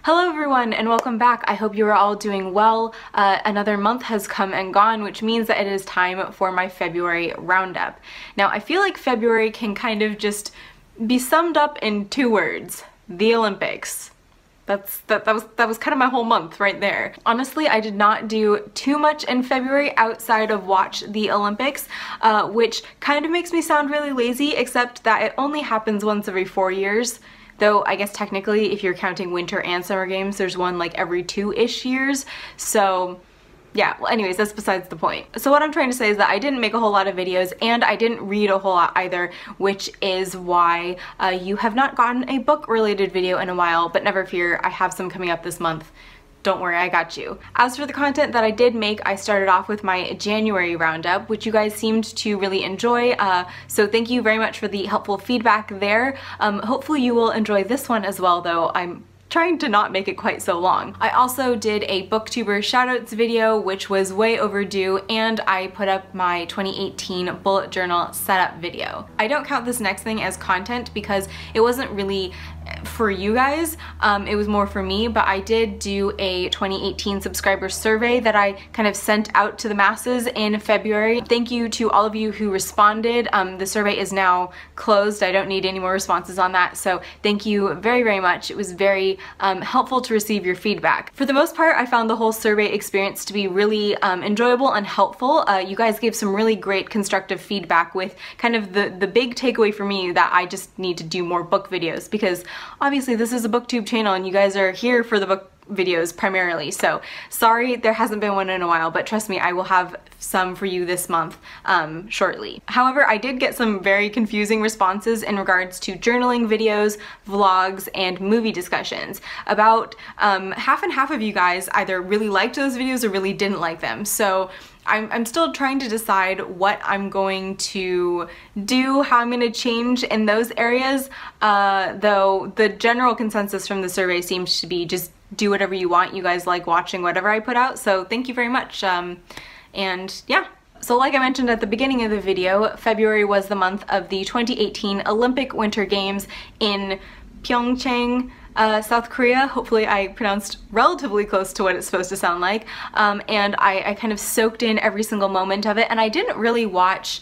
Hello everyone and welcome back. I hope you are all doing well. Another month has come and gone, which means that it is time for my February roundup. Now I feel like February can kind of just be summed up in two words: the Olympics. That was kind of my whole month right there. Honestly, I did not do too much in February outside of watch the Olympics, which kind of makes me sound really lazy, except that it only happens once every 4 years. Though I guess technically if you're counting winter and summer games, there's one like every 2-ish years. So yeah, well anyways, that's besides the point. So what I'm trying to say is that I didn't make a whole lot of videos and I didn't read a whole lot either, which is why you have not gotten a book related video in a while, but never fear, I have some coming up this month. Don't worry, I got you. As for the content that I did make, I started off with my January roundup, which you guys seemed to really enjoy, so thank you very much for the helpful feedback there. Hopefully you will enjoy this one as well, though I'm trying to not make it quite so long. I also did a booktuber shoutouts video, which was way overdue, and I put up my 2018 bullet journal setup video. I don't count this next thing as content because it wasn't really for you guys, it was more for me, but I did do a 2018 subscriber survey that I kind of sent out to the masses in February. Thank you to all of you who responded. The survey is now closed. I don't need any more responses on that, so thank you very, very much. It was very helpful to receive your feedback. For the most part, I found the whole survey experience to be really enjoyable and helpful. You guys gave some really great constructive feedback with kind of the big takeaway for me that I just need to do more book videos, because obviously this is a booktube channel and you guys are here for the book videos primarily, so sorry there hasn't been one in a while, but trust me, I will have some for you this month shortly. However, I did get some very confusing responses in regards to journaling videos, vlogs, and movie discussions. About half and half of you guys either really liked those videos or really didn't like them, so I'm still trying to decide what I'm going to do, how I'm going to change in those areas, though the general consensus from the survey seems to be just do whatever you want. You guys like watching whatever I put out, so thank you very much. And yeah. So like I mentioned at the beginning of the video, February was the month of the 2018 Olympic Winter Games in Pyeongchang, South Korea. Hopefully I pronounced relatively close to what it's supposed to sound like. And I kind of soaked in every single moment of it, and I didn't really watch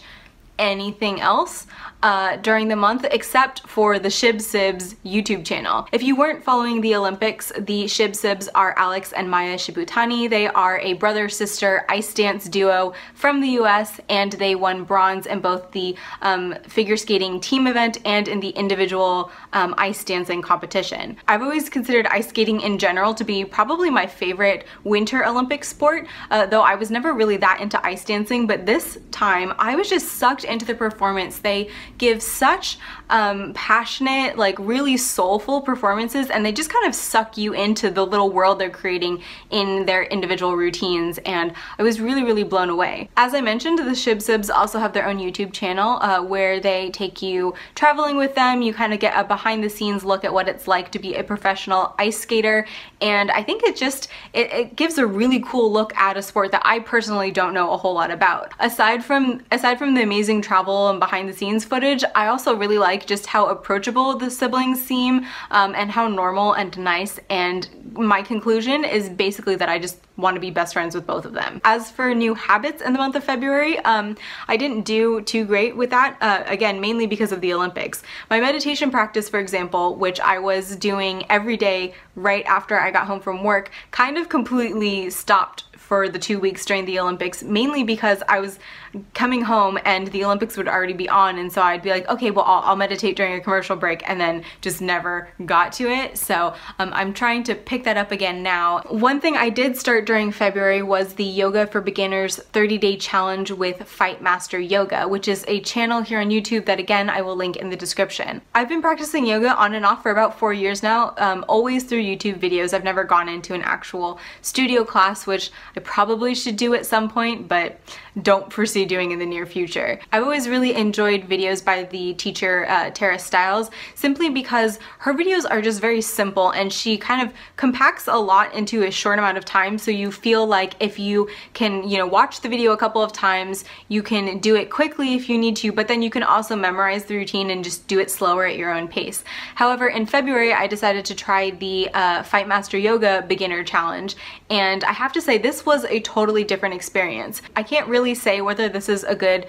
anything else during the month except for the ShibSibs YouTube channel. If you weren't following the Olympics, the ShibSibs are Alex and Maya Shibutani. They are a brother-sister ice dance duo from the US, and they won bronze in both the figure skating team event and in the individual ice dancing competition. I've always considered ice skating in general to be probably my favorite winter Olympic sport, though I was never really that into ice dancing, but this time I was just sucked into the performance. They give such passionate, like really soulful performances, and they just kind of suck you into the little world they're creating in their individual routines, and I was really, really blown away. As I mentioned, the ShibSibs also have their own YouTube channel where they take you traveling with them. You kind of get a behind the scenes look at what it's like to be a professional ice skater, and I think it gives a really cool look at a sport that I personally don't know a whole lot about. Aside from the amazing travel and behind the scenes footage, I also really like just how approachable the siblings seem, and how normal and nice, and my conclusion is basically that I just want to be best friends with both of them. As for new habits in the month of February, I didn't do too great with that, again mainly because of the Olympics. My meditation practice, for example, which I was doing every day right after I got home from work, kind of completely stopped for the 2 weeks during the Olympics, mainly because I was coming home and the Olympics would already be on, and so I'd be like, okay, well I'll meditate during a commercial break, and then just never got to it. So I'm trying to pick that up again now. One thing I did start during February was the Yoga for Beginners 30-day challenge with Fight Master Yoga, which is a channel here on YouTube that again I will link in the description. I've been practicing yoga on and off for about 4 years now, always through YouTube videos. I've never gone into an actual studio class, which I probably should do at some point, but don't foresee doing in the near future. I've always really enjoyed videos by the teacher Tara Stiles, simply because her videos are just very simple, and she kind of compacts a lot into a short amount of time, so you feel like if you can, you know, watch the video a couple of times, you can do it quickly if you need to, but then you can also memorize the routine and just do it slower at your own pace. However, in February, I decided to try the Fight Master Yoga Beginner Challenge, and I have to say this was a totally different experience. I can't really say whether this is a good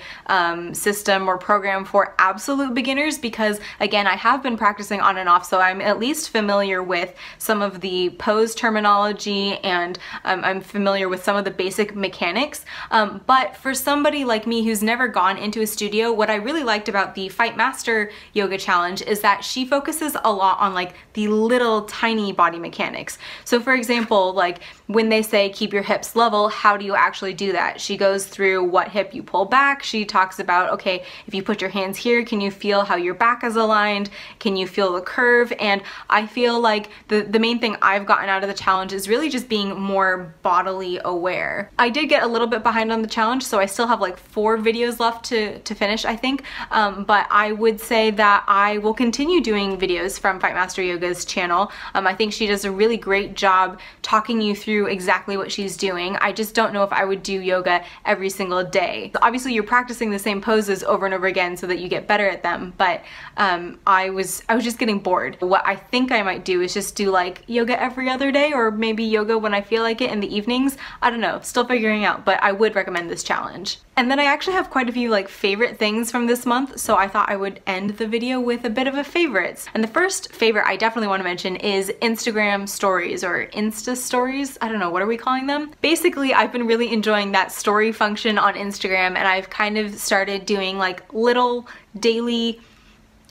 system or program for absolute beginners because, again, I have been practicing on and off, so I'm at least familiar with some of the pose terminology and I'm familiar with some of the basic mechanics. But for somebody like me who's never gone into a studio, what I really liked about the Fight Master Yoga Challenge is that she focuses a lot on like the little tiny body mechanics. So for example, like when they say keep your hips level, how do you actually do that? She goes through what hip you pull back. She talks about, okay, if you put your hands here, can you feel how your back is aligned? Can you feel the curve? And I feel like the main thing I've gotten out of the challenge is really just being more bodily aware. I did get a little bit behind on the challenge, so I still have like 4 videos left to finish, I think. But I would say that I will continue doing videos from Fight Master Yoga's channel. I think she does a really great job talking you through exactly what she's doing. I just don't know if I would do yoga every single day. Obviously, you're practicing the same poses over and over again so that you get better at them, but I was just getting bored. What I think I might do is just do like yoga every other day, or maybe yoga when I feel like it in the evenings. I don't know, still figuring out, but I would recommend this challenge. And then I actually have quite a few like favorite things from this month, so I thought I would end the video with a bit of a favorites. And the first favorite I definitely want to mention is Instagram stories, or Insta stories. I don't know, what are we calling them? Basically, I've been really enjoying that story function on Instagram, and I've kind of started doing like little daily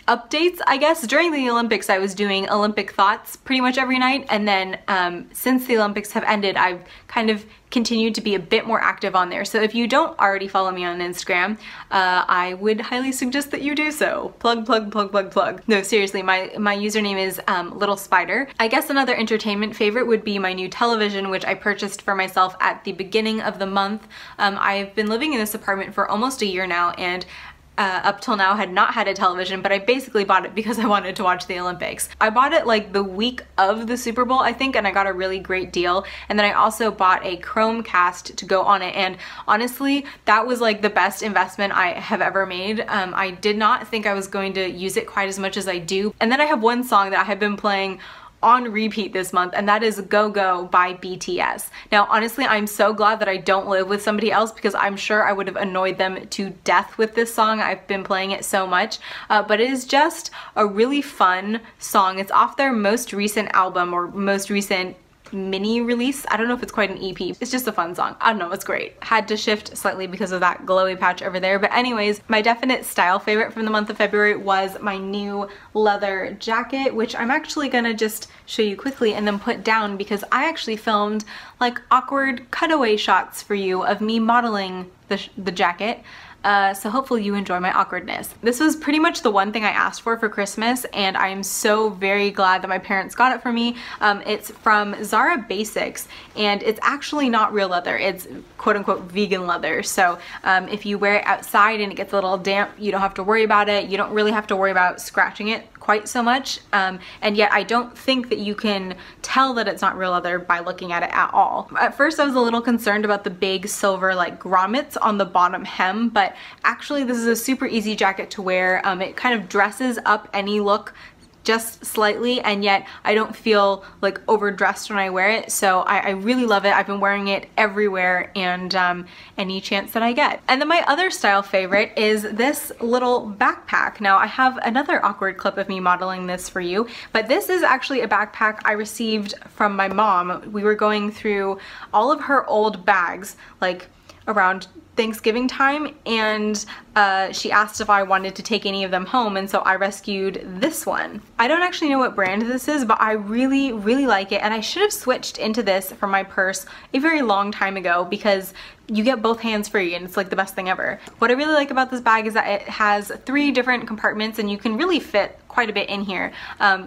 updates, I guess. During the Olympics, I was doing Olympic thoughts pretty much every night, and then since the Olympics have ended, I've kind of continued to be a bit more active on there. So if you don't already follow me on Instagram, I would highly suggest that you do so. Plug, plug, plug, plug, plug. No, seriously, my username is Little Spider. I guess another entertainment favorite would be my new television, which I purchased for myself at the beginning of the month. I've been living in this apartment for almost a year now, and up till now had not had a television, but I basically bought it because I wanted to watch the Olympics. I bought it like the week of the Super Bowl, I think, and I got a really great deal. And then I also bought a Chromecast to go on it, and honestly, that was like the best investment I have ever made. I did not think I was going to use it quite as much as I do. And then I have one song that I have been playing on repeat this month, and that is Go Go by BTS. Now, honestly, I'm so glad that I don't live with somebody else because I'm sure I would have annoyed them to death with this song. I've been playing it so much, but it is just a really fun song. It's off their most recent album, or most recent mini release. I don't know if it's quite an EP. It's just a fun song. I don't know, it's great. Had to shift slightly because of that glowy patch over there. But anyways, my definite style favorite from the month of February was my new leather jacket, which I'm actually gonna just show you quickly and then put down because I actually filmed like awkward cutaway shots for you of me modeling the jacket. So hopefully you enjoy my awkwardness. This was pretty much the one thing I asked for Christmas, and I am so very glad that my parents got it for me. It's from Zara Basics, and it's actually not real leather. It's quote-unquote vegan leather. So if you wear it outside and it gets a little damp, you don't have to worry about it. You don't really have to worry about scratching it quite so much, and yet I don't think that you can tell that it's not real leather by looking at it at all. At first I was a little concerned about the big silver like grommets on the bottom hem, but actually this is a super easy jacket to wear. It kind of dresses up any look just slightly, and yet I don't feel like overdressed when I wear it, so I really love it. I've been wearing it everywhere and any chance that I get. And then my other style favorite is this little backpack. Now I have another awkward clip of me modeling this for you, but this is actually a backpack I received from my mom. We were going through all of her old bags like around Thanksgiving time, and she asked if I wanted to take any of them home, and so I rescued this one. I don't actually know what brand this is, but I really, really like it, and I should have switched into this for my purse a very long time ago because you get both hands free and it's like the best thing ever. What I really like about this bag is that it has 3 different compartments and you can really fit quite a bit in here.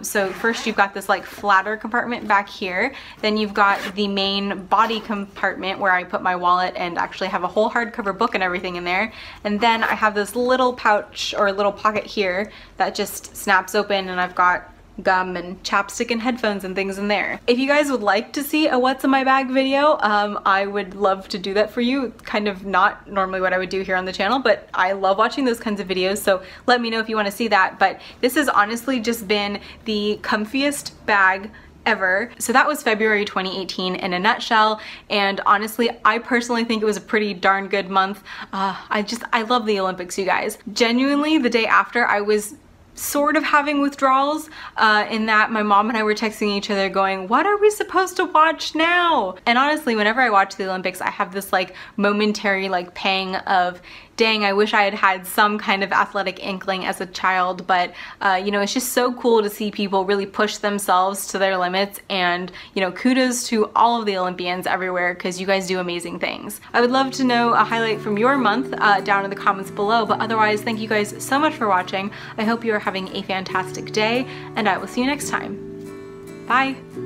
So first you've got this like flatter compartment back here, then you've got the main body compartment where I put my wallet and actually have a whole hardcover book and everything in there, and then I have this little pouch or little pocket here that just snaps open, and I've got gum and chapstick and headphones and things in there. If you guys would like to see a what's in my bag video, I would love to do that for you. Kind of not normally what I would do here on the channel, but I love watching those kinds of videos, so let me know if you want to see that. But this has honestly just been the comfiest bag ever. So that was February 2018 in a nutshell, and honestly I personally think it was a pretty darn good month. I love the Olympics, you guys. Genuinely, the day after I was sort of having withdrawals in that my mom and I were texting each other going, what are we supposed to watch now? And honestly, whenever I watch the Olympics, I have this like momentary like pang of, dang, I wish I had had some kind of athletic inkling as a child. But you know, it's just so cool to see people really push themselves to their limits, and you know, kudos to all of the Olympians everywhere, because you guys do amazing things. I would love to know a highlight from your month down in the comments below, but otherwise, thank you guys so much for watching. I hope you are having a fantastic day, and I will see you next time. Bye!